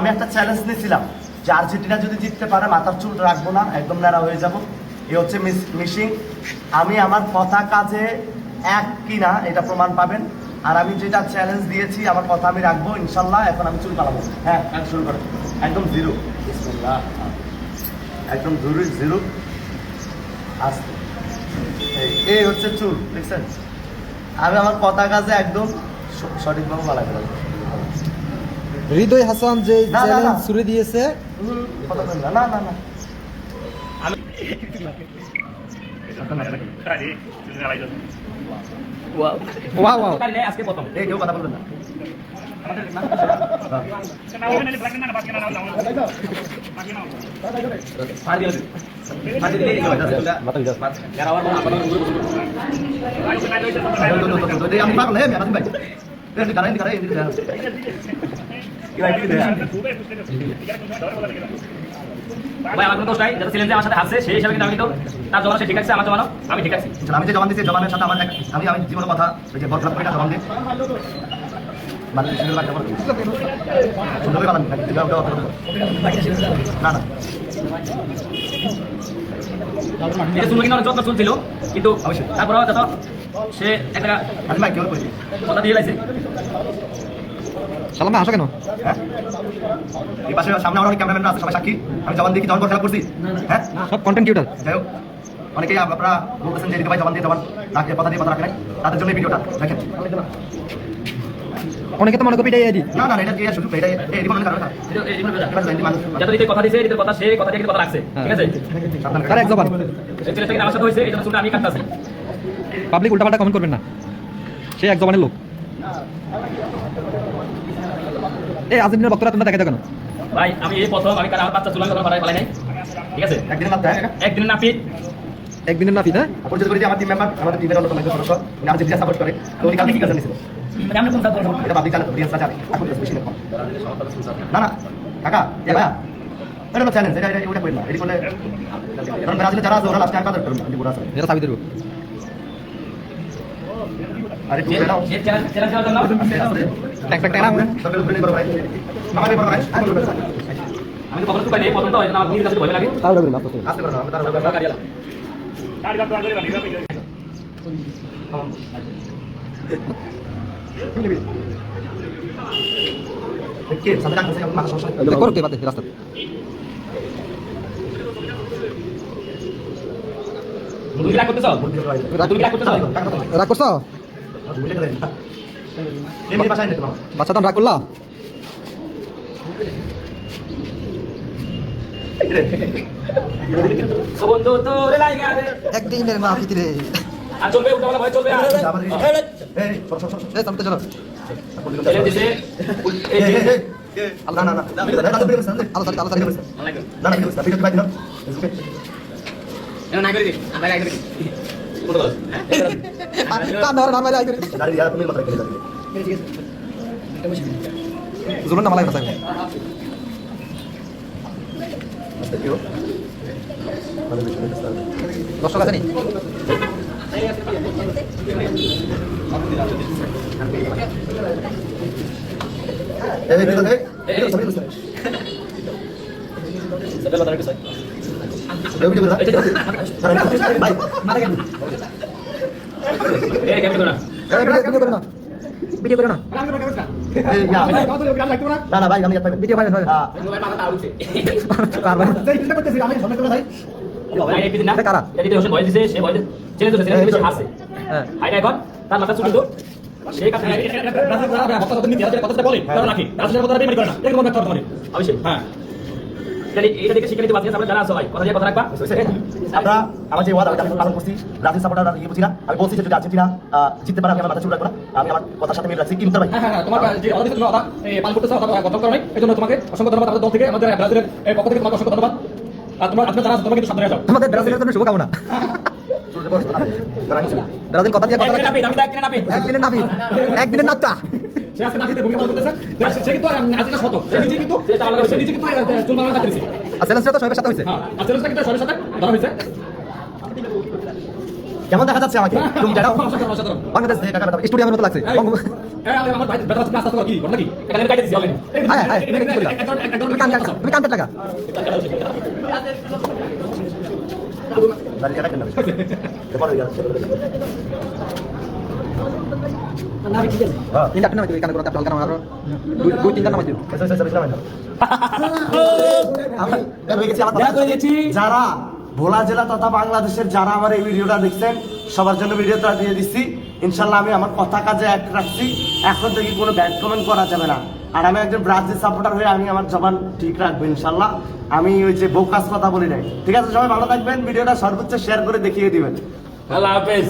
আমি একটা চ্যালেঞ্জ নিয়েছিলাম যে আর্জেন্টিনা যদি জিততে পারে মাথার চুল রাখবো না, একদম ন্যাড়া হয়ে যাব। এই হচ্ছে মিশিং। আমি আমার কথা কাজে এক কিনা এটা প্রমাণ পাবেন। আর আমি যেটা চ্যালেঞ্জ দিয়েছি আমার কথা আমি রাখবো ইনশাল্লাহ। এখন আমি চুল পালাবো। হ্যাঁ শুরু করে একদম জিরো, একদম জিরো আসতে। এই হচ্ছে চুল, দেখছেন? আমি আমার কথা কাজে একদম সঠিকভাবে পালাই ফেলাম। হৃদয় হাসান যে চ্যালেঞ্জ ছুড়ে দিয়েছে, না না না ওয়াও ওয়াও আজকে প্রথম কেউ কথা বলবেন না। আমি পাগল হ্যাঁ আমি ভাই ভাই আমার কোনো দোষ নাই, যারা চ্যালেঞ্জে আমার সাথে হাসছে সেই হিসাবে কিন্তু আমি তো তার জবান সে ঠিক আছে, আমার জবানও আমি ঠিক আছি। আমি যে জবান দিচ্ছি জবানের সাথে আমার আমি জীবনের কথা ওই যে বদলাম এটা জবান দিই মানে সুন্দর বানান না না এটা শুনলো কিন্তু অনেক যত্ন শুনছিল, কিন্তু তারপরেও যত সে একটা আমি ভাই কেউ করেছি কথা দিয়ে লাইছে। সালাম ভাই আসো কেন? এই পাশে সামনে আমার অনেক ক্যামেরাম্যানরা আছে, সবাই সাক্ষী। আমি জবান দিয়ে কি জবান খেলা করছি? হ্যাঁ সব কন্টেন্ট ক্রিয়েটর। যাই হোক, অনেকেই আপনারা বলতেছেন যে ভাই জবান দিয়ে জবান রাখে, কথা দিয়ে কথা রাখে নাই, তাদের জন্য এই ভিডিওটা দেখেন। অনেকে তো মনে করি এটাই না না এটা দিয়ে শুধু এটা এই জীবনের কারণে যত দিতে কথা দিয়েছে এদের কথা সে কথা দিয়ে কথা রাখছে, ঠিক আছে? তার এক জবান। এই ছেলেটাকে আমার সাথে হয়েছে, এই জন্য শুনে আমি কাটতাছি। পাবলিক উল্টাপাল্টা কমেন্ট করবেন না, সে এক জবানের লোক। এই আর্জেন্টিনার বক্তরা তোমরা দেখে কেন ভাই? আমি এই প্রথম আমি কারণ আমার বাচ্চা চুলান কথা পালাই নাই, ঠিক আছে? একদিনের মাত্রা একদিনের নাপিত একদিনের নাফি না পরিচিত করি যে আমার টিম মেম্বার, আমাদের টিমের অন্যতম একজন সদস্য, উনি আর্জেন্টিনা সাপোর্ট করে। তো উনি কালকে কি কাজ নিয়েছিল আমি কোন সাথে এটা পাবলিক জানে, অডিয়েন্স জানে। এখন বেশি না না কাকা এ ভাইয়া এটা তো চ্যালেঞ্জ, এটা ওটা করি না। এটি করলে কারণ ব্রাজিলে যারা আছে ওরা লাস্টে আনকাদের করবে না, বুড়া আছে এটা সাবিত দেবো। আরে তুমি দাও এই চ্যালেঞ্জ করার জন্য ট্যাক ট্যাক না সবাই উপরে করো ভাই, আমাকে বড় ভাই আমি করব। আমি তো কখনো তো পাই নাই, প্রথম তো হয় না, আমার নিজের কাছে ভয় লাগে। তাও লাগবে না আপনি আস্তে করো, আমি তার কে সামনে রাখছে আমার মাথা সমস্যা করতে পাতে রাস্তা তুমি কি রাগ করতেছ? তুমি কি রাগ করতেছ? রাগ করছো? এই ভাষায় নেই তোমার বাচ্চা তো রাগ করলা? সো বন্ধু তোরে লাগা রে একদিনের মা ভিতরে আর চলবে উল্টাপাল্টা ভয় চলবে। এই সর সর সর এই সামনে চলো। চ্যালেঞ্জ দিছে এই না না না আলো সারি না না ভিডিও বাই দিন এনো না করে দি আমরা আগে করি কোন বল কান ধরে নাম মাইলে আই করে দাঁড়িয়ে আর তুমি মাথা রেখে দাঁড়িয়ে জুলন না মালাই না সাইব আস্তে কিও মানে বেশি দর্শক আছে নি এই ভিডিও দেখ এই সবাই বসে সেটা কথা রাখছ। এই ভিডিও দেখ ভাই মাথা কেন এই কেমন করে না ভিডিও করে না ভিডিও করে না এই ইয়া না না ভাই আমি একটা ভিডিও ভাই হয় মোবাইল মাথা উঠছে। কার ভাই এই চিন্তা করতেছি আমি সামনে করে ভাই ভাই এই দিন না কারা? এই দিন হোসেন ভয় দিছে, সে ভয় চ্যালেঞ্জ দিছে, চ্যালেঞ্জ দিছে হাসছে। হ্যাঁ হাই এখন তার মাথা চুল তো সেই কাছে কথা নীতি আছে, কথাটা বলে কারণ নাকি রাজনীতির কথা বের করে না এরকম একটা কথা বলে অবশ্যই। হ্যাঁ তাহলে এইটা দেখে শিক্ষা নিতে পারছি আমরা যারা আছো ভাই কথা দিয়ে কথা রাখবা। আমরা আমার যে ওয়াদা আমি পালন করছি, ব্রাজিল সাপোর্টার ইয়ে বুঝি না, আমি বলছি যে যদি আর্জেন্টিনা জিততে পারে আমি আমার মাথা চুল রাখবো না, আমি আমার কথার সাথে মিল রাখছি। কিন্তু ভাই হ্যাঁ তোমার যে অর্ডার দিতে কথা পালন করতেছ কথা করা নাই, এজন্য তোমাকে অসংখ্য ধন্যবাদ। আমাদের দল থেকে আমাদের ব্রাজিলের পক্ষ থেকে তোমাকে অসংখ্য ধন্যবাদ। আর তোমার আজকে যারা তোমরা কিন্তু সামনে যাও। আমাদের ব্রাজিলের জন্য শুভকামনা। ব্রাজিল কথা দিয়ে কথা রাখে একদিনের নাবি একদিনের নাচটা সে আজকে নাচিতে ভূমিকা পালন করতেছে, সে কিন্তু আজকে শত সে নিজে কিন্তু চুল বাংলা কাটতেছে। আর চ্যালেঞ্জটা তো সবাই সাথে হয়েছে। হ্যাঁ আর চ্যালেঞ্জটা কিন্তু সবার সাথে ধরা হয়েছে। কেমন দেখা যাচ্ছে আমাকে তুমি জানো অসাধারণ। বাংলাদেশ থেকে কাকা স্টুডিয়ামের মতো লাগছে এই, আমার ভাই বেটা রাস্তা কি ঘটনা কি এখানে আমি কাটে দিছি অলরেডি হ্যাঁ হ্যাঁ তুমি কান টাকা দাঁড়িয়ে রাখেন না এরপর হ্যাঁ তিনটা নামাই দিও, এখানে কোনো একটা হালকা নামাই আরো দুই তিনটা নামাই দিও। আমি হয়ে গেছি দেখা করে দিয়েছি। যারা ভোলা জেলা তথা বাংলাদেশের যারা আমার এই ভিডিওটা দেখছেন সবার জন্য ভিডিওটা দিয়ে দিচ্ছি। ইনশাল্লাহ আমি আমার কথা কাজে এক রাখছি, এখন থেকে কোনো ব্যাড কমেন্ট করা যাবে না। আর আমি একজন ব্রাজিল সাপোর্টার হয়ে আমি আমার জবান ঠিক রাখবো ইনশাল্লাহ। আমি ওই যে বোকাস কথা বলি নাই। ঠিক আছে, সবাই ভালো থাকবেন, ভিডিওটা সর্বোচ্চ শেয়ার করে দেখিয়ে দিবেন। আল্লাহ হাফেজ।